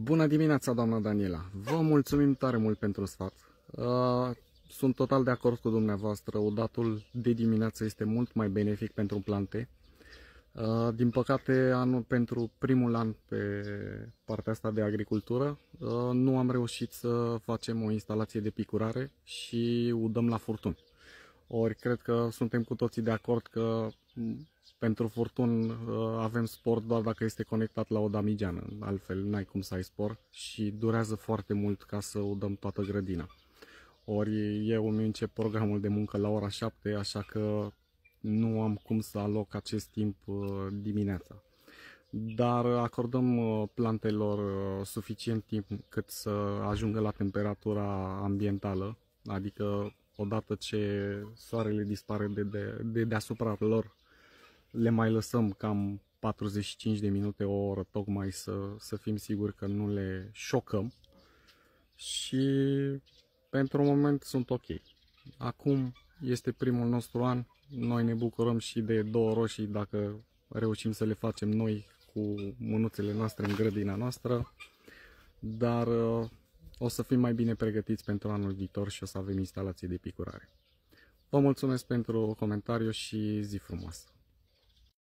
Bună dimineața, doamna Daniela! Vă mulțumim tare mult pentru sfat. Sunt total de acord cu dumneavoastră. Udatul de dimineață este mult mai benefic pentru plante. Din păcate, pentru primul an pe partea asta de agricultură, nu am reușit să facem o instalație de picurare și udăm la furtuni. Ori cred că suntem cu toții de acord că pentru furtun avem spor doar dacă este conectat la o damigeană, altfel n-ai cum să ai spor și durează foarte mult ca să udăm toată grădina. Ori eu îmi încep programul de muncă la ora 7, așa că nu am cum să aloc acest timp dimineața. Dar acordăm plantelor suficient timp cât să ajungă la temperatura ambientală, adică odată ce soarele dispare de deasupra lor, le mai lăsăm cam 45 de minute, o oră, tocmai să fim siguri că nu le șocăm. Și pentru moment sunt ok. Acum este primul nostru an, noi ne bucurăm și de două roșii dacă reușim să le facem noi cu mânuțele noastre în grădina noastră, dar o să fim mai bine pregătiți pentru anul viitor și o să avem instalații de picurare. Vă mulțumesc pentru comentariu și zi frumoasă!